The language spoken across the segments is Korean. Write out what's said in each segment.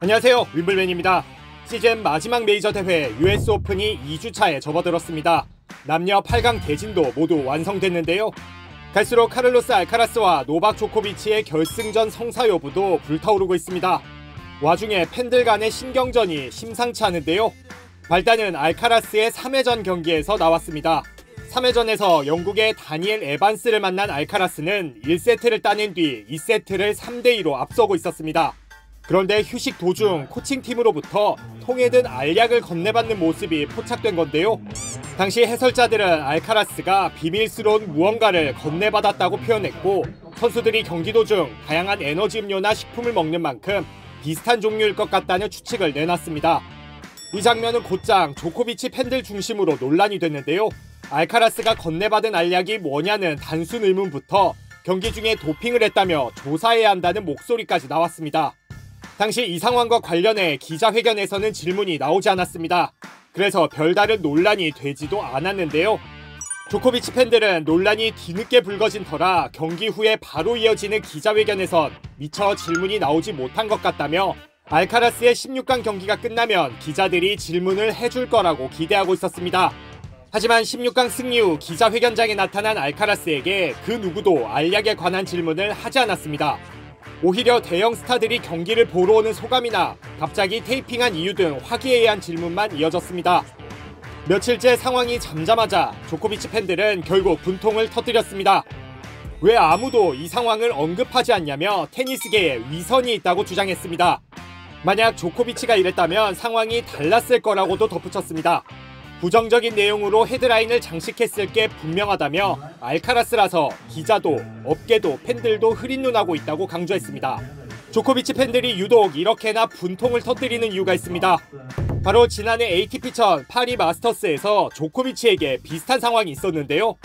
안녕하세요, 윈블맨입니다. 시즌 마지막 메이저 대회 US 오픈이 2주차에 접어들었습니다. 남녀 8강 대진도 모두 완성됐는데요. 갈수록 카를로스 알카라스와 노박 조코비치의 결승전 성사 여부도 불타오르고 있습니다. 와중에 팬들 간의 신경전이 심상치 않은데요. 발단은 알카라스의 3회전 경기에서 나왔습니다. 3회전에서 영국의 다니엘 에반스를 만난 알카라스는 1세트를 따낸 뒤 2세트를 3대2로 앞서고 있었습니다. 그런데 휴식 도중 코칭팀으로부터 통에든 알약을 건네받는 모습이 포착된 건데요. 당시 해설자들은 알카라스가 비밀스러운 무언가를 건네받았다고 표현했고, 선수들이 경기 도중 다양한 에너지 음료나 식품을 먹는 만큼 비슷한 종류일 것 같다는 추측을 내놨습니다. 이 장면은 곧장 조코비치 팬들 중심으로 논란이 됐는데요. 알카라스가 건네받은 알약이 뭐냐는 단순 의문부터 경기 중에 도핑을 했다며 조사해야 한다는 목소리까지 나왔습니다. 당시 이 상황과 관련해 기자회견에서는 질문이 나오지 않았습니다. 그래서 별다른 논란이 되지도 않았는데요. 조코비치 팬들은 논란이 뒤늦게 불거진 터라 경기 후에 바로 이어지는 기자회견에선 미처 질문이 나오지 못한 것 같다며 알카라스의 16강 경기가 끝나면 기자들이 질문을 해줄 거라고 기대하고 있었습니다. 하지만 16강 승리 후 기자회견장에 나타난 알카라스에게 그 누구도 알약에 관한 질문을 하지 않았습니다. 오히려 대형 스타들이 경기를 보러 오는 소감이나 갑자기 테이핑한 이유 등 화기애애한 질문만 이어졌습니다. 며칠째 상황이 잠잠하자 조코비치 팬들은 결국 분통을 터뜨렸습니다. 왜 아무도 이 상황을 언급하지 않냐며 테니스계에 위선이 있다고 주장했습니다. 만약 조코비치가 이랬다면 상황이 달랐을 거라고도 덧붙였습니다. 부정적인 내용으로 헤드라인을 장식했을 게 분명하다며 알카라스라서 기자도 업계도 팬들도 흐린 눈하고 있다고 강조했습니다. 조코비치 팬들이 유독 이렇게나 분통을 터뜨리는 이유가 있습니다. 바로 지난해 ATP천 파리 마스터스에서 조코비치에게 비슷한 상황이 있었는데요.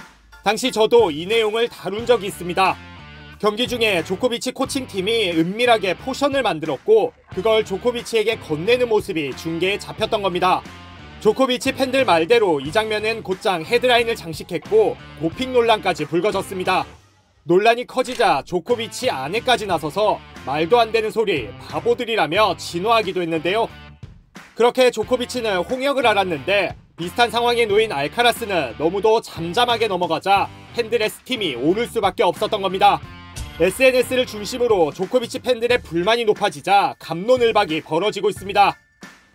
당시 저도 이 내용을 다룬 적이 있습니다. 경기 중에 조코비치 코칭팀이 은밀하게 포션을 만들었고 그걸 조코비치에게 건네는 모습이 중계에 잡혔던 겁니다. 조코비치 팬들 말대로 이 장면은 곧장 헤드라인을 장식했고 도핑 논란까지 불거졌습니다. 논란이 커지자 조코비치 아내까지 나서서 말도 안 되는 소리, 바보들이라며 진화하기도 했는데요. 그렇게 조코비치는 홍역을 알았는데 비슷한 상황에 놓인 알카라스는 너무도 잠잠하게 넘어가자 팬들의 스팀이 오를 수밖에 없었던 겁니다. SNS를 중심으로 조코비치 팬들의 불만이 높아지자 갑론을박이 벌어지고 있습니다.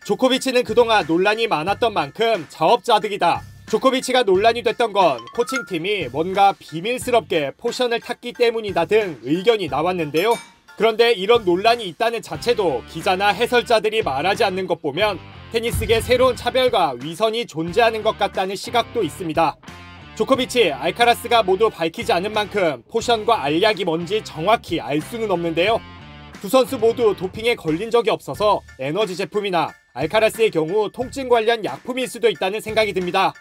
조코비치는 그동안 논란이 많았던 만큼 자업자득이다. 조코비치가 논란이 됐던 건 코칭팀이 뭔가 비밀스럽게 포션을 탔기 때문이다 등 의견이 나왔는데요. 그런데 이런 논란이 있다는 자체도 기자나 해설자들이 말하지 않는 것 보면 테니스계 새로운 차별과 위선이 존재하는 것 같다는 시각도 있습니다. 조코비치, 알카라스가 모두 밝히지 않은 만큼 포션과 알약이 뭔지 정확히 알 수는 없는데요. 두 선수 모두 도핑에 걸린 적이 없어서 에너지 제품이나 알카라스의 경우 통증 관련 약품일 수도 있다는 생각이 듭니다.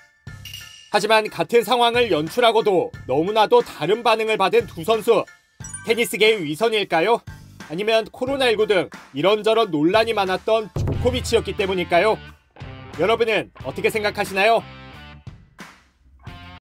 하지만 같은 상황을 연출하고도 너무나도 다른 반응을 받은 두 선수. 테니스계의 위선일까요? 아니면 코로나19 등 이런저런 논란이 많았던 조코비치였기 때문일까요? 여러분은 어떻게 생각하시나요?